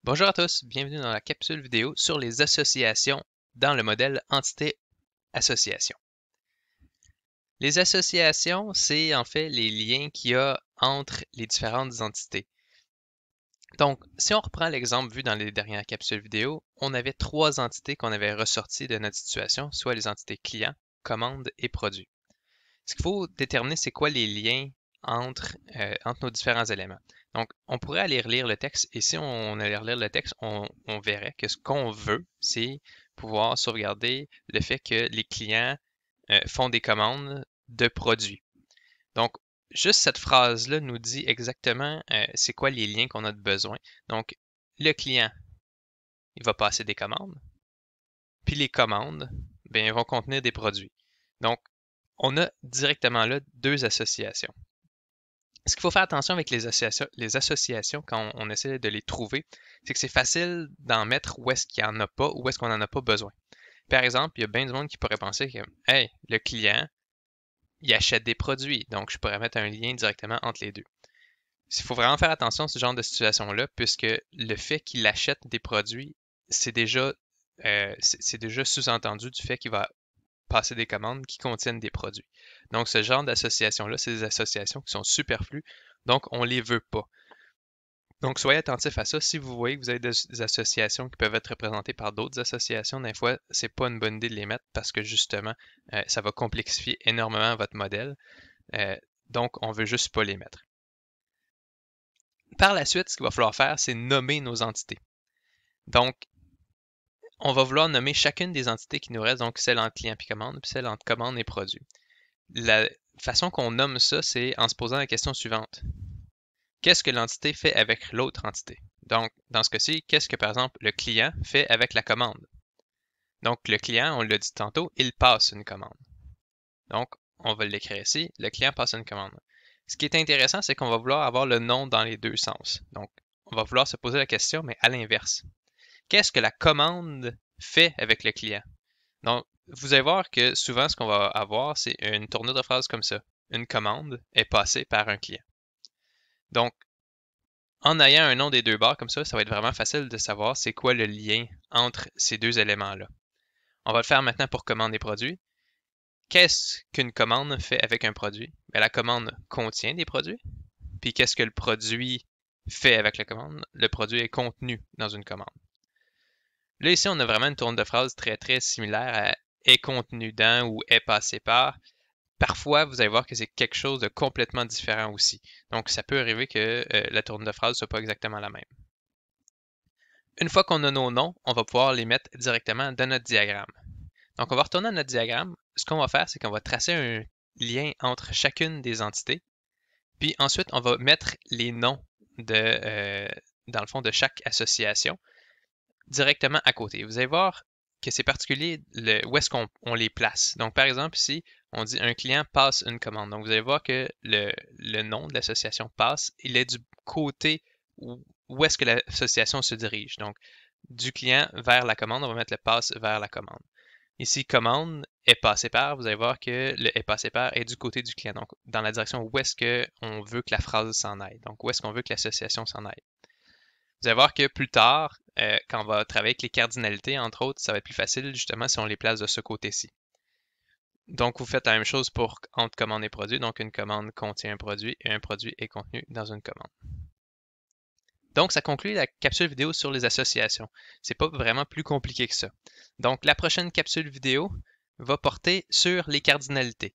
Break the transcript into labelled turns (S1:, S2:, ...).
S1: Bonjour à tous, bienvenue dans la capsule vidéo sur les associations dans le modèle entité-association. Les associations, c'est en fait les liens qu'il y a entre les différentes entités. Donc, si on reprend l'exemple vu dans les dernières capsules vidéo, on avait trois entités qu'on avait ressorties de notre situation, soit les entités client, commande et produit. Ce qu'il faut déterminer, c'est quoi les liens entre nos différents éléments. Donc, on pourrait aller relire le texte, et si on allait relire le texte, on verrait que ce qu'on veut, c'est pouvoir sauvegarder le fait que les clients font des commandes de produits. Donc, juste cette phrase-là nous dit exactement c'est quoi les liens qu'on a de besoin. Donc, le client, il va passer des commandes, puis les commandes, bien, ils vont contenir des produits. Donc, on a directement là deux associations. Ce qu'il faut faire attention avec les associations quand on essaie de les trouver, c'est que c'est facile d'en mettre où est-ce qu'il n'y en a pas, où est-ce qu'on n'en a pas besoin. Par exemple, il y a bien du monde qui pourrait penser que, hey, le client, il achète des produits, donc je pourrais mettre un lien directement entre les deux. Il faut vraiment faire attention à ce genre de situation-là, puisque le fait qu'il achète des produits, c'est déjà sous-entendu du fait qu'il va passer des commandes qui contiennent des produits. Donc, ce genre d'associations-là, c'est des associations qui sont superflues, donc on ne les veut pas. Donc, soyez attentifs à ça. Si vous voyez que vous avez des associations qui peuvent être représentées par d'autres associations, des fois, c'est pas une bonne idée de les mettre parce que justement, ça va complexifier énormément votre modèle. Donc, on veut juste pas les mettre. Par la suite, ce qu'il va falloir faire, c'est nommer nos entités. Donc, on va vouloir nommer chacune des entités qui nous restent, donc celle entre client et commande, puis celle entre commande et produit. La façon qu'on nomme ça, c'est en se posant la question suivante. Qu'est-ce que l'entité fait avec l'autre entité? Donc, dans ce cas-ci, qu'est-ce que, par exemple, le client fait avec la commande? Donc, le client, on l'a dit tantôt, il passe une commande. Donc, on va l'écrire ici, le client passe une commande. Ce qui est intéressant, c'est qu'on va vouloir avoir le nom dans les deux sens. Donc, on va vouloir se poser la question, mais à l'inverse. Qu'est-ce que la commande fait avec le client? Donc, vous allez voir que souvent, ce qu'on va avoir, c'est une tournure de phrase comme ça. Une commande est passée par un client. Donc, en ayant un nom des deux barres comme ça va être vraiment facile de savoir c'est quoi le lien entre ces deux éléments-là. On va le faire maintenant pour commande et produit. Qu'est-ce qu'une commande fait avec un produit? Bien, la commande contient des produits. Puis qu'est-ce que le produit fait avec la commande? Le produit est contenu dans une commande. Là, ici, on a vraiment une tournure de phrase très, très similaire à est contenu dans ou est passé par. Parfois, vous allez voir que c'est quelque chose de complètement différent aussi. Donc, ça peut arriver que la tournure de phrase ne soit pas exactement la même. Une fois qu'on a nos noms, on va pouvoir les mettre directement dans notre diagramme. Donc, on va retourner à notre diagramme. Ce qu'on va faire, c'est qu'on va tracer un lien entre chacune des entités. Puis ensuite, on va mettre les noms dans le fond de chaque association directement à côté. Vous allez voir que c'est particulier où est-ce qu'on les place. Donc, par exemple, ici, on dit un client passe une commande. Donc, vous allez voir que le nom de l'association passe, il est du côté où est-ce que l'association se dirige. Donc, du client vers la commande, on va mettre le passe vers la commande. Ici, commande est passé par, vous allez voir que le est passé par est du côté du client, donc dans la direction où est-ce qu'on veut que la phrase s'en aille, donc où est-ce qu'on veut que l'association s'en aille. Vous allez voir que plus tard, quand on va travailler avec les cardinalités, entre autres, ça va être plus facile justement si on les place de ce côté-ci. Donc, vous faites la même chose pour entre commande et produit, donc une commande contient un produit et un produit est contenu dans une commande. Donc, ça conclut la capsule vidéo sur les associations. C'est pas vraiment plus compliqué que ça. Donc, la prochaine capsule vidéo va porter sur les cardinalités.